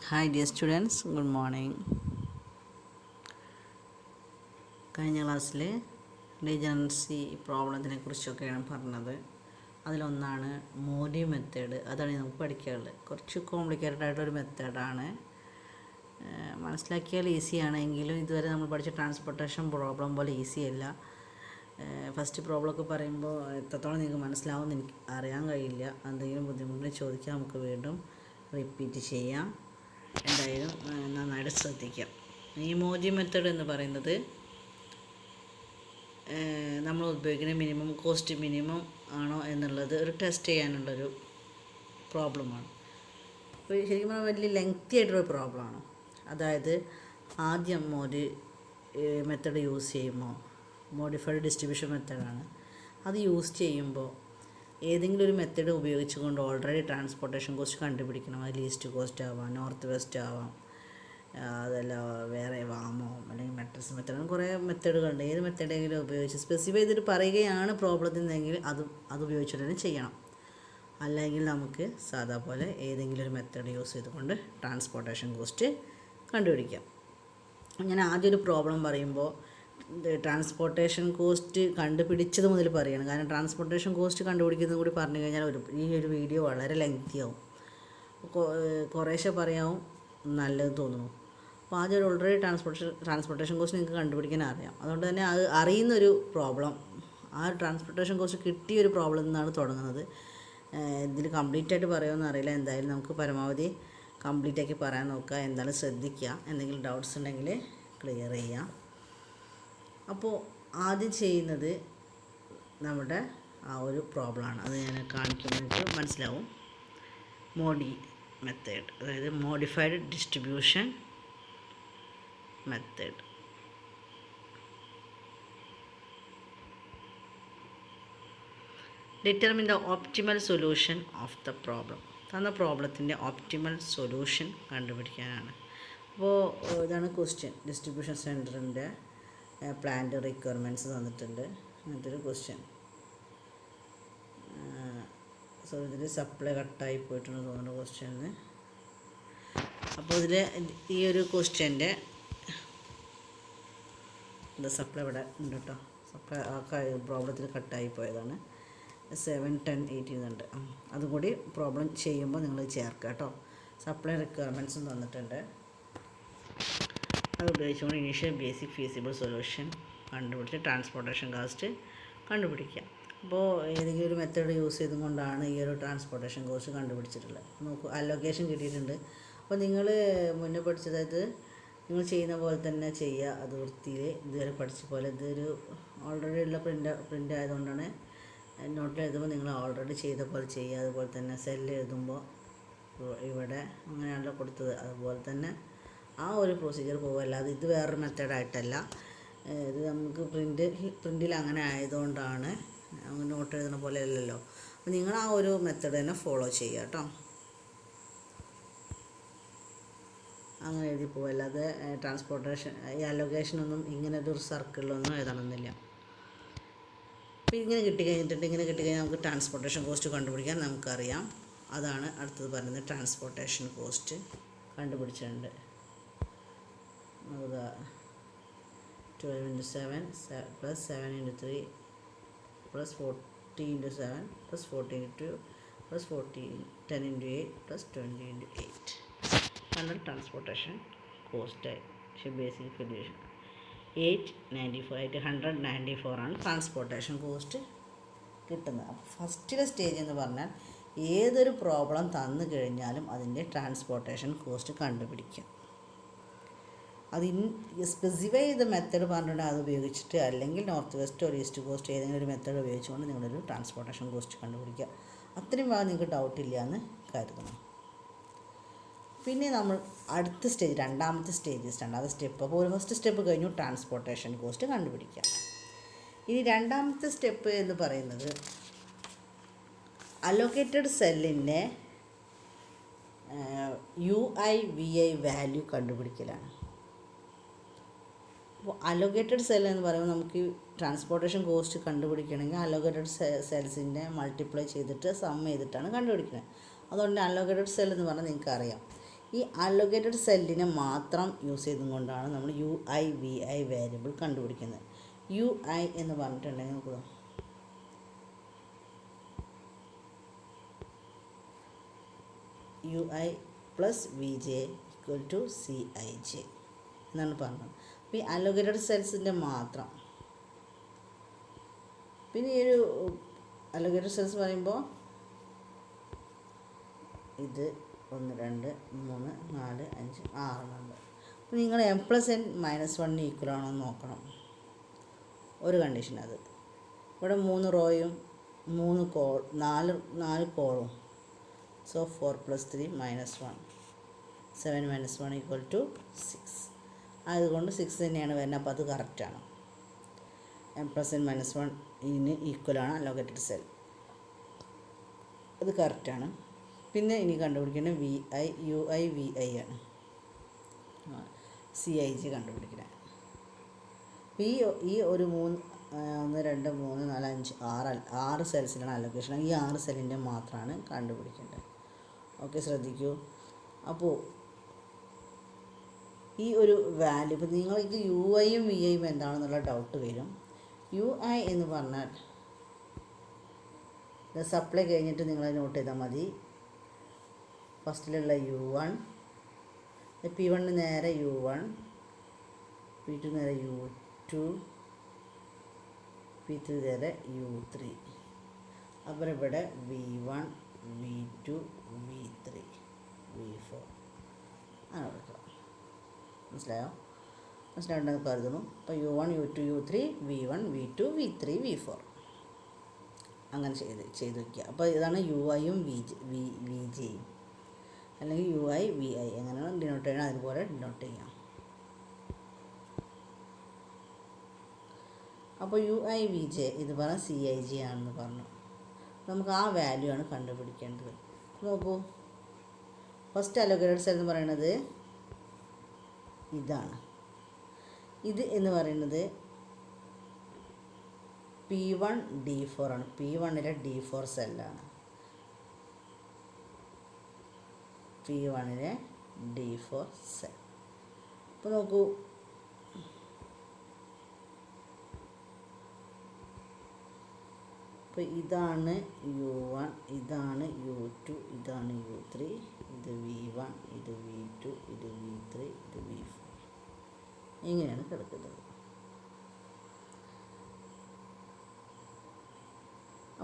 Hi dear students, good morning. കഴിഞ്ഞ ക്ലാസ്സിൽ degeneracy പ്രോബ്ലത്തിനെ കുറിച്ചൊക്കെയാണ് പറഞ്ഞത്. അതിലൊന്നാണ് മോഡി മെത്തേഡ്. അതാണ് നമുക്ക് പഠിക്കാനുള്ളത്. കുറച്ച് കോംപ്ലിക്കേറ്റഡ് ആയിട്ടൊരു മെത്തേഡാണ്. മനസ്സിലാക്കിയാൽ ഈസിയാണ്. എങ്കിലും ഇതുവരെ നമ്മൾ പഠിച്ച ട്രാൻസ്പോർട്ടേഷൻ പ്രോബ്ലം പോലെ ഈസി അല്ല. ഫസ്റ്റ് പ്രോബ്ലമൊക്കെ പറയുമ്പോൾ എത്രത്തോളം നിങ്ങൾക്ക് മനസ്സിലാവുമെന്ന് എനിക്ക് അറിയാൻ കഴിയില്ല. എന്തെങ്കിലും ബുദ്ധിമുട്ട് ചോദിക്കാൻ നമുക്ക് വീണ്ടും റിപ്പീറ്റ് ചെയ്യാം. എന്തായാലും നന്നായിട്ട് ശ്രദ്ധിക്കാം. ഇമോജി മെത്തേഡ് എന്ന് പറയുന്നത് നമ്മൾ ഉപയോഗിക്കുന്ന മിനിമം കോസ്റ്റ് മിനിമം ആണോ എന്നുള്ളത് ഒരു ടെസ്റ്റ് ചെയ്യാനുള്ളൊരു പ്രോബ്ലമാണ്. അപ്പോൾ ശരിക്കും പറഞ്ഞാൽ വലിയ ലെങ്തി ആയിട്ടുള്ള പ്രോബ്ലമാണ്. അതായത് ആദ്യം മെത്തേഡ് യൂസ് ചെയ്യുമ്പോൾ മോഡിഫൈഡ് ഡിസ്ട്രിബ്യൂഷൻ മെത്തേഡാണ്. അത് യൂസ് ചെയ്യുമ്പോൾ ഏതെങ്കിലും ഒരു മെത്തേഡ് ഉപയോഗിച്ചുകൊണ്ട് ഓൾറെഡി ട്രാൻസ്പോർട്ടേഷൻ കോസ്റ്റ് കണ്ടുപിടിക്കണം. അത് ലീസ്റ്റ് കോസ്റ്റ് ആവാം, നോർത്ത് വെസ്റ്റ് ആവാം, അതല്ല വേറെ വാമോ അല്ലെങ്കിൽ മെട്രിക്സ് മെത്തേഡ്, കുറേ മെത്തേഡുകളുണ്ട്. ഏത് മെത്തേഡെങ്കിലും ഉപയോഗിച്ച് സ്പെസിഫൈ ചെയ്തിട്ട് പറയുകയാണ് പ്രോബ്ലത്തിനെങ്കിൽ അത് ഉപയോഗിച്ചിട്ട് തന്നെ ചെയ്യണം. അല്ലെങ്കിൽ നമുക്ക് സാധാ പോലെ ഏതെങ്കിലും ഒരു മെത്തേഡ് യൂസ് ചെയ്തുകൊണ്ട് ട്രാൻസ്പോർട്ടേഷൻ കോസ്റ്റ് കണ്ടുപിടിക്കാം. ഞാൻ ആദ്യം ഒരു പ്രോബ്ലം പറയുമ്പോൾ ട്രാൻസ്പോർട്ടേഷൻ കോസ്റ്റ് കണ്ടുപിടിച്ചത് മുതൽ പറയുകയാണ്. കാരണം ട്രാൻസ്പോർട്ടേഷൻ കോസ്റ്റ് കണ്ടുപിടിക്കുന്നത് കൂടി പറഞ്ഞു കഴിഞ്ഞാൽ ഈ ഒരു വീഡിയോ വളരെ ലെങ്തി ആവും. കുറേശ്ശെ പറയാവും നല്ലത് തോന്നുന്നു. അപ്പോൾ ആദ്യം ഓൾറെഡി ട്രാൻസ്പോർട്ടേഷൻ കോസ്റ്റ് നിങ്ങൾക്ക് കണ്ടുപിടിക്കാൻ അറിയാം. അതുകൊണ്ട് തന്നെ അത് അറിയുന്നൊരു പ്രോബ്ലം, ആ ട്രാൻസ്പോർട്ടേഷൻ കോസ്റ്റ് കിട്ടിയൊരു പ്രോബ്ലം നിന്നാണ് തുടങ്ങുന്നത്. ഇതിൽ കംപ്ലീറ്റ് ആയിട്ട് പറയുമെന്ന് അറിയില്ല. എന്തായാലും നമുക്ക് പരമാവധി കംപ്ലീറ്റ് ആക്കി പറയാൻ നോക്കുക. എന്തായാലും ശ്രദ്ധിക്കുക. എന്തെങ്കിലും ഡൗട്ട്സ് ഉണ്ടെങ്കിൽ ക്ലിയർ ചെയ്യാം. അപ്പോൾ ആദ്യം ചെയ്യുന്നത് നമ്മുടെ ആ ഒരു പ്രോബ്ലമാണ്. അത് ഞാൻ കാണിക്കുമ്പോൾ നിങ്ങൾക്ക് മനസ്സിലാവും. മോഡി മെത്തേഡ്, അതായത് modified distribution method. Determine the optimal solution of the problem. തന്ന പ്രോബ്ലത്തിൻ്റെ ഓപ്റ്റിമൽ സൊല്യൂഷൻ കണ്ടുപിടിക്കാനാണ്. അപ്പോൾ ഇതാണ് ക്വസ്റ്റ്യൻ. ഡിസ്ട്രിബ്യൂഷൻ സെൻറ്ററിൻ്റെ പ്ലാന്റ് റിക്വയർമെൻറ്റ്സ് തന്നിട്ടുണ്ട്. അങ്ങനത്തെ ഒരു ക്വസ്റ്റ്യൻ. സോ ഇതിൽ സപ്ലൈ കട്ടായി പോയിട്ടുണ്ട് തോന്നുന്നു ക്വസ്റ്റ്യന്. അപ്പോൾ ഇതിൽ ഈ ഒരു ക്വസ്റ്റ്യൻ്റെ സപ്ലൈ ഇവിടെ ഉണ്ട് കേട്ടോ. സപ്ലൈ പ്രോബ്ലത്തിൽ കട്ടായി പോയതാണ്. 7, 10, 18 ഉണ്ട്. അതും കൂടി പ്രോബ്ലം ചെയ്യുമ്പോൾ നിങ്ങൾ ചേർക്കുക കേട്ടോ. സപ്ലൈ റിക്വയർമെൻറ്റ്സും തന്നിട്ടുണ്ട്. അത് ഉപയോഗിച്ചുകൊണ്ട് ഇനീഷ്യൽ ബേസിക് ഫീസിബിൾ സൊല്യൂഷൻ കണ്ടുപിടിച്ച് ട്രാൻസ്പോർട്ടേഷൻ കോസ്റ്റ് കണ്ടുപിടിക്കുക. അപ്പോൾ ഏതെങ്കിലും ഒരു മെത്തേഡ് യൂസ് ചെയ്തുകൊണ്ടാണ് ഈ ഒരു ട്രാൻസ്പോർട്ടേഷൻ കോസ്റ്റ് കണ്ടുപിടിച്ചിട്ടുള്ളത്. നോക്കൂ, അലോക്കേഷൻ കിട്ടിയിട്ടുണ്ട്. അപ്പോൾ നിങ്ങൾ മുന്നേ പഠിച്ചതായത് നിങ്ങൾ ചെയ്യുന്ന പോലെ തന്നെ ചെയ്യുക. അത് വൃത്തിയിൽ ഇതുവരെ പഠിച്ച പോലെ. ഇതൊരു ഓൾറെഡി ഉള്ള പ്രിൻ്റ് ആയതുകൊണ്ടാണ് നോട്ടിൽ എഴുതുമ്പോൾ നിങ്ങൾ ഓൾറെഡി ചെയ്ത പോലെ ചെയ്യുക. അതുപോലെ തന്നെ സെല്ല് എഴുതുമ്പോൾ ഇവിടെ അങ്ങനെയാണല്ലോ കൊടുത്തത്, അതുപോലെ തന്നെ ആ ഒരു പ്രൊസീജിയർ പോകും. അല്ലാതെ ഇത് വേറൊരു മെത്തേഡായിട്ടല്ല. ഇത് നമുക്ക് പ്രിൻറ്റിൽ അങ്ങനെ ആയതുകൊണ്ടാണ്, നോട്ട് എഴുതുന്ന പോലെ അല്ലല്ലോ. അപ്പോൾ നിങ്ങൾ ആ ഒരു മെത്തേഡ് തന്നെ ഫോളോ ചെയ്യുക കേട്ടോ. അങ്ങനെ എഴുതി പോകും. അല്ലാതെ ട്രാൻസ്പോർട്ടേഷൻ ഈ അലോക്കേഷനൊന്നും ഇങ്ങനെ ഒരു സർക്കിളിലൊന്നും എഴുതണമെന്നില്ല. അപ്പോൾ ഇങ്ങനെ കിട്ടിക്കഴിഞ്ഞാൽ നമുക്ക് ട്രാൻസ്പോർട്ടേഷൻ കോസ്റ്റ് കണ്ടുപിടിക്കാൻ നമുക്കറിയാം. അതാണ് അടുത്തത് പറയുന്നത്. ട്രാൻസ്പോർട്ടേഷൻ കോസ്റ്റ് കണ്ടുപിടിച്ചിട്ടുണ്ട്. 12 into 7 plus 7 into 3 plus 40 into 7 plus 40 into 2 plus 10 into 8 plus 20 into 8 ആണ് ട്രാൻസ്പോർട്ടേഷൻ കോസ്റ്റ്. ബേസിക് ഫില്ലേഷൻ 194 ആണ് ട്രാൻസ്പോർട്ടേഷൻ കോസ്റ്റ് കിട്ടുന്നത്. അപ്പോൾ ഫസ്റ്റിലെ സ്റ്റേജ് എന്ന് പറഞ്ഞാൽ ഏതൊരു പ്രോബ്ലം തന്നു കഴിഞ്ഞാലും അതിൻ്റെ ട്രാൻസ്പോർട്ടേഷൻ കോസ്റ്റ് കണ്ടുപിടിക്കുക. അത് സ്പെസിഫൈ ചെയ്ത മെത്തേഡ് പറഞ്ഞിട്ടുണ്ടെങ്കിൽ അത് ഉപയോഗിച്ചിട്ട്, അല്ലെങ്കിൽ നോർത്ത് വെസ്റ്റ് ഒരു ഈസ്റ്റ് കോസ്റ്റ് ഏതെങ്കിലും ഒരു മെത്തേഡ് ഉപയോഗിച്ചുകൊണ്ട് നിങ്ങളൊരു ട്രാൻസ്പോർട്ടേഷൻ കോസ്റ്റ് കണ്ടുപിടിക്കുക. അത്രയും ഭാഗം നിങ്ങൾക്ക് ഡൗട്ടില്ല എന്ന് കരുതുന്നു. പിന്നെ നമ്മൾ അടുത്ത സ്റ്റേജ്, രണ്ടാമത്തെ സ്റ്റെപ്പ്. അപ്പോൾ ഒരു ഫസ്റ്റ് സ്റ്റെപ്പ് കഴിഞ്ഞു, ട്രാൻസ്പോർട്ടേഷൻ കോസ്റ്റ് കണ്ടുപിടിക്കുക. ഇനി രണ്ടാമത്തെ സ്റ്റെപ്പ് എന്ന് പറയുന്നത് അലോക്കേറ്റഡ് സെല്ലിൻ്റെ UIVI വാല്യൂ കണ്ടുപിടിക്കലാണ്. അപ്പോൾ അലോക്കേറ്റഡ് സെൽ എന്ന് പറയുമ്പോൾ നമുക്ക് ട്രാൻസ്പോർട്ടേഷൻ കോസ്റ്റ് കണ്ടുപിടിക്കണമെങ്കിൽ അലോക്കേറ്റഡ് സെൽസിൻ്റെ മൾട്ടിപ്ലൈ ചെയ്തിട്ട് സം ചെയ്തിട്ടാണ് കണ്ടുപിടിക്കുന്നത്. അതുകൊണ്ട് അലോക്കേറ്റഡ് സെൽ എന്ന് പറഞ്ഞാൽ നിങ്ങൾക്ക് അറിയാം. ഈ അലോക്കേറ്റഡ് സെല്ലിനെ മാത്രം യൂസ് ചെയ്തുകൊണ്ടാണ് നമ്മൾ U I V I variable കണ്ടുപിടിക്കുന്നത്. യു ഐ എന്ന് പറഞ്ഞിട്ടുണ്ടെങ്കിൽ നോക്കുക, U I plus V J equal to C I J എന്നാണ് പറഞ്ഞത്. അപ്പോൾ ഈ അലോക്കേറ്റഡ് സെൽസിൻ്റെ മാത്രം, പിന്നെ ഈ ഒരു അലോക്കേറ്റഡ് സെൽസ് പറയുമ്പോൾ ഇത് 1 2 3 4 5 6 നമ്പർ. അപ്പോൾ നിങ്ങൾ m+n-1 ഈക്വൽ ആണോ എന്ന് നോക്കണം. ഒരു കണ്ടീഷൻ അത്. ഇവിടെ 3 റോയും 4 കോളും. So 4 + 3 -1, 7 - 1 equal to 6. അതുകൊണ്ട് 6 തന്നെയാണ് വരുന്നത്. അപ്പോൾ അത് കറക്റ്റാണ്. m+n-1 ഇതിന് ഈക്വലാണ് അലോക്കേറ്റഡ് സെൽ, അത് കറക്റ്റാണ്. പിന്നെ ഇനി കണ്ടുപിടിക്കുന്നത് V I U I V I ആണ്, സി ഐ ജി കണ്ടുപിടിക്കുന്നത്. ഈ ഒരു 1 2 3 4 5 6 സെൽസിലാണ് അലോക്കേഷൻ. ഈ 6 സെല്ലിൻ്റെ മാത്രമാണ് കണ്ടുപിടിക്കേണ്ടത്. ഓക്കെ, ശ്രദ്ധിക്കൂ. അപ്പോൾ ഈ ഒരു വാല്യൂ, ഇപ്പോൾ നിങ്ങൾക്ക് യു ഐയും വി ഐയും എന്താണെന്നുള്ള ഡൗട്ട് വരും. യു ഐ എന്ന് പറഞ്ഞാൽ സപ്ലൈ കഴിഞ്ഞിട്ട് നിങ്ങൾ നോട്ട് ചെയ്താൽ മതി. ഫസ്റ്റിലുള്ള U1, P1 നേരെ U1, P2 നേരെ U2, P3 നേരെ U3. അപ്പോൾ ഇവിടെ V1 V2 V3 V4 അങ്ങനെ കൊടുക്കുക. മനസ്സിലായിട്ടുണ്ടെന്ന് കരുതുന്നു. അപ്പോൾ U1 U2 U3 V1 V2 V3 V4 അങ്ങനെ ചെയ്ത് വയ്ക്കുക. അപ്പോൾ ഇതാണ് യു ഐയും വി ജെയും, അല്ലെങ്കിൽ യു ഐ വി ഐ എങ്ങനെയാണ് ഡിനോട്ട് ചെയ്യണം അതുപോലെ ഡിനോട്ട് ചെയ്യാം. അപ്പോൾ യു ഐ വി ജെ ഇത് പറഞ്ഞാൽ സി ഐ ജി ആണെന്ന് പറഞ്ഞു. നമുക്ക് ആ വാല്യൂ ആണ് കണ്ടുപിടിക്കേണ്ടത്. നോക്കൂ, ഫസ്റ്റ് അലോക്കേറ്റഡ് സെൽ എന്ന് പറയുന്നത് ഇതാണ്. ഇത് എന്ന് പറയുന്നത് P1 D4 ആണ്. P1-ലെ D4 സെല്ലാണ്. P1-ലെ D4 cell. അപ്പോൾ നോക്കൂ, അപ്പോൾ ഇതാണ് U1, ഇതാണ് U2, ഇതാണ് U3, ഇത് V1, ഇത് V2, ഇത് V3, ഇത് V4. ഇങ്ങനെയാണ് കിടക്കുന്നത്.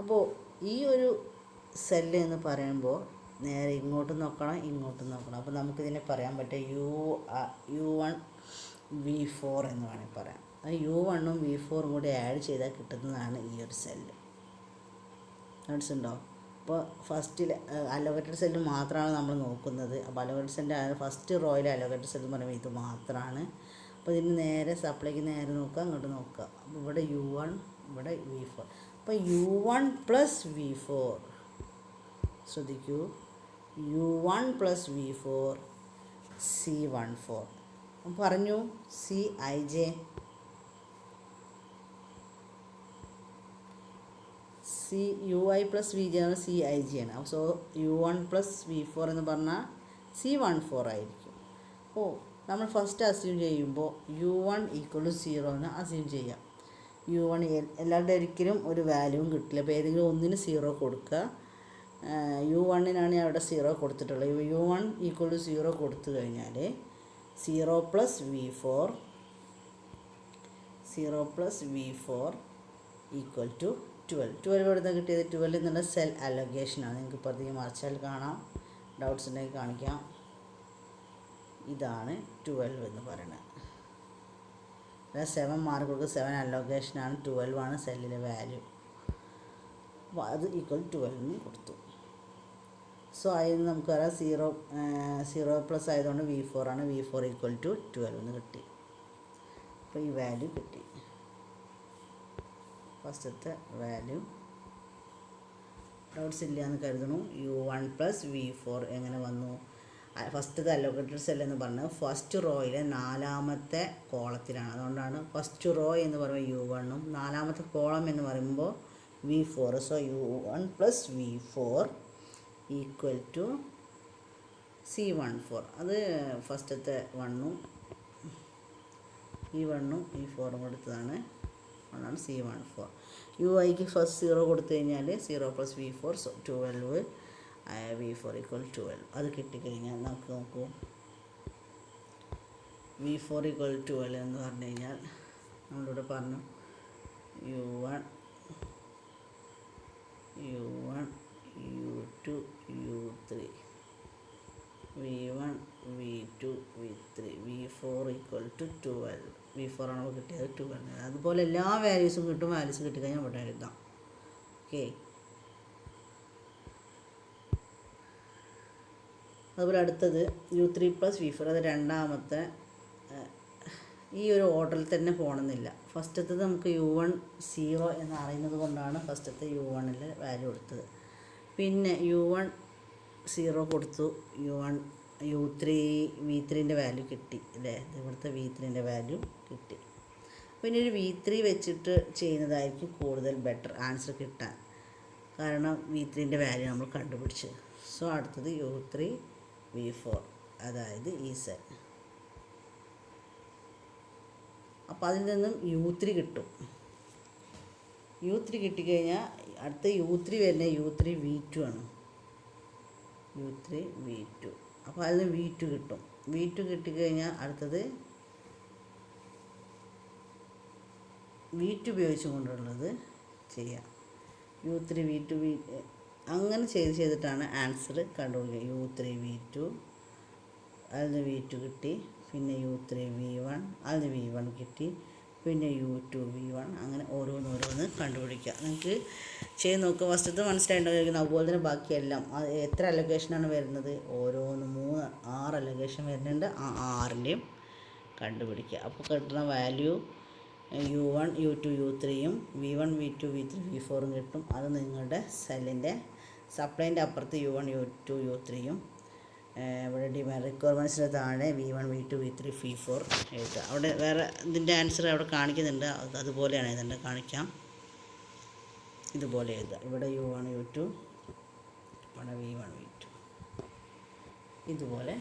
അപ്പോൾ ഈ ഒരു സെല്ല് എന്ന് പറയുമ്പോൾ നേരെ ഇങ്ങോട്ടും നോക്കണം, ഇങ്ങോട്ടും നോക്കണം. അപ്പോൾ നമുക്കിതിനെ പറയാൻ പറ്റുക U1 V4 എന്ന് വേണമെങ്കിൽ പറയാം. അത് U1ഉം V4ഉം കൂടി ആഡ് ചെയ്താൽ കിട്ടുന്നതാണ് ഈ ഒരു സെല്ല്. മനസ്സിലുണ്ടോ? അപ്പോൾ ഫസ്റ്റിൽ അലോക്കേറ്റഡ് സെല്ല് മാത്രമാണ് നമ്മൾ നോക്കുന്നത്. അപ്പോൾ അലോക്കേറ്റഡ് സെല്ലിൻ്റെ ഫസ്റ്റ് റോയിലെ അലോക്കേറ്റഡ് സെല്ല് എന്ന് പറയുമ്പോൾ ഇത് മാത്രമാണ്. അപ്പോൾ ഇതിന് നേരെ സപ്ലൈക്ക് നേരെ നോക്കുക, അങ്ങോട്ട് നോക്കുക. അപ്പോൾ ഇവിടെ U1, ഇവിടെ V4. അപ്പോൾ U1 + V4 ശ്രദ്ധിക്കൂ, U1 + V4 C14 പറഞ്ഞു. C I J U I plus V J ആണ്, സി ഐ ജി ആണ്. സോ U1 + V4 എന്ന് പറഞ്ഞാൽ C14 ആയിരിക്കും. അപ്പോൾ നമ്മൾ ഫസ്റ്റ് അസ്യൂം ചെയ്യുമ്പോൾ U1 = 0 എന്ന് അസ്യൂം ചെയ്യാം. U1 എല്ലാവരുടെ ഒരിക്കലും ഒരു വാല്യൂവും കിട്ടില്ല. അപ്പോൾ ഏതെങ്കിലും ഒന്നിന് 0 കൊടുക്കുക. U1-നാണ് അവിടെ 0 കൊടുത്തിട്ടുള്ളത്. U1 = 0 കൊടുത്തു കഴിഞ്ഞാൽ 0 + V4 = 12 ഇവിടുന്ന് കിട്ടിയത് 12 എന്നുള്ള സെൽ അലോക്കേഷനാണ്. നിങ്ങൾക്ക് ഇപ്പോൾ അധികം മറിച്ചാൽ കാണാം, ഡൗട്ട്സ് ഉണ്ടെങ്കിൽ കാണിക്കാം. ഇതാണ് 12 എന്ന് പറയുന്നത്. 7 മാർക്ക് കൊടുക്കുക. 7 അലോക്കേഷനാണ്, 12 ആണ് സെല്ലിലെ വാല്യൂ. അപ്പോൾ അത് =12 എന്ന് കൊടുത്തു. സോ അതിൽ നിന്ന് നമുക്കറിയാം 0+ ആയതുകൊണ്ട് V4 ആണ്. V4 = 12 എന്ന് കിട്ടി. അപ്പോൾ ഈ വാല്യൂ കിട്ടി, ഫസ്റ്റത്തെ വാല്യൂ. ഡൗട്ട്സ് ഇല്ല എന്ന് കരുതുന്നു. U1 + V4 എങ്ങനെ വന്നു? ഫസ്റ്റത്തെ അലോക്കേറ്റഡ് സെൽ എന്ന് പറഞ്ഞാൽ ഫസ്റ്റ് റോയിലെ 4ാമത്തെ കോളത്തിലാണ്. അതുകൊണ്ടാണ് ഫസ്റ്റ് റോ എന്ന് പറയുമ്പോൾ U1ഉം 4ാമത്തെ കോളം എന്ന് പറയുമ്പോൾ V4. So U1 + V4 = C14 അത് ഫസ്റ്റത്തെ 1ഉം ഈ 1ഉം ഈ 4ഉം കൊടുത്തതാണ്. അതാണ് C14. UI ഫസ്റ്റ് 0 കൊടുത്തു കഴിഞ്ഞാൽ 0 + V4 12, V4 = 12. അത് കിട്ടിക്കഴിഞ്ഞാൽ നമുക്ക് നോക്കൂ, V4 = 12 എന്ന് പറഞ്ഞു കഴിഞ്ഞാൽ നമ്മളിവിടെ പറഞ്ഞു U1 U2 U3 V1 V2 V3 V4 = 12. V4 ആണ് കിട്ടിയത് 12. അതുപോലെ എല്ലാ വാല്യൂസും കിട്ടും. വാല്യൂസ് കിട്ടിക്കഴിഞ്ഞാൽ ഇവിടെ എഴുതാം. ഓക്കെ, അതുപോലെ അടുത്തത് U3 + V4. അത് രണ്ടാമത്തെ ഈ ഒരു ഓർഡറിൽ തന്നെ പോകണമെന്നില്ല. ഫസ്റ്റത്തത് നമുക്ക് U1 0 എന്ന് അറിയുന്നത് കൊണ്ടാണ് ഫസ്റ്റത്തെ U1ൽ വാല്യൂ കൊടുത്തത്. പിന്നെ U1 0 കൊടുത്തു, U3 V3ൻ്റെ വാല്യൂ കിട്ടി അല്ലേ, ഇവിടുത്തെ V3ൻ്റെ വാല്യൂ കിട്ടി. പിന്നെ ഒരു V3 വെച്ചിട്ട് ചെയ്യുന്നതായിരിക്കും കൂടുതൽ ബെറ്റർ ആൻസർ കിട്ടാൻ, കാരണം V3ൻ്റെ വാല്യൂ നമ്മൾ കണ്ടുപിടിച്ച്. സോ അടുത്തത് U3 V4, അതായത് ഈ സെൽ. അപ്പോൾ അതിൽ നിന്നും U3 കിട്ടും. U3 കിട്ടിക്കഴിഞ്ഞാൽ അടുത്ത U3 വരുന്ന U3 V2 ആണ്. U3 V2. അപ്പോൾ അതിൽ നിന്ന് V2 കിട്ടും. V2 കിട്ടിക്കഴിഞ്ഞാൽ അടുത്തത് V2 ഉപയോഗിച്ചുകൊണ്ടുള്ളത് ചെയ്യാം. U3 V2 അങ്ങനെ ചെയ്തിട്ടാണ് ആൻസർ കണ്ടുപിടിക്കുക. U3 V2, അതിൽ നിന്ന് V2 കിട്ടി. പിന്നെ U3 V1, അതിൽ നിന്ന് V1 കിട്ടി. പിന്നെ U2 V1, അങ്ങനെ ഓരോന്ന് കണ്ടുപിടിക്കുക. നിങ്ങൾക്ക് ചെയ്ത് നോക്കുക. ഫസ്റ്റത്തെ മനസ്സിലായിട്ടുണ്ടായിരിക്കുന്നു. അതുപോലെ തന്നെ ബാക്കിയെല്ലാം എത്ര അലൊക്കേഷനാണ് വരുന്നത്, ഓരോന്ന് 6 അലൊക്കേഷൻ വരുന്നുണ്ട്. ആ 6ൻ്റെയും കണ്ടുപിടിക്കുക. അപ്പോൾ കിട്ടുന്ന value U1 U2 U3യും V1 V2 V3 V4ഉം കിട്ടും. അത് നിങ്ങളുടെ സെല്ലിൻ്റെ സപ്ലൈൻ്റെ അപ്പുറത്ത് U1 U2 U3യും ഇവിടെ ഡിമാൻഡ് റിക്വയർമെൻറ്റ്സിന് താഴെ V1 V2 V3 V4 എഴുതുക. അവിടെ വേറെ ഇതിൻ്റെ ആൻസർ അവിടെ കാണിക്കുന്നുണ്ട്, അതുപോലെയാണ് എഴുതേണ്ടത്. കാണിക്കാം. ഇതുപോലെ എഴുതുക. ഇവിടെ U1 U2, ഇവിടെ V1 V2, ഇതുപോലെ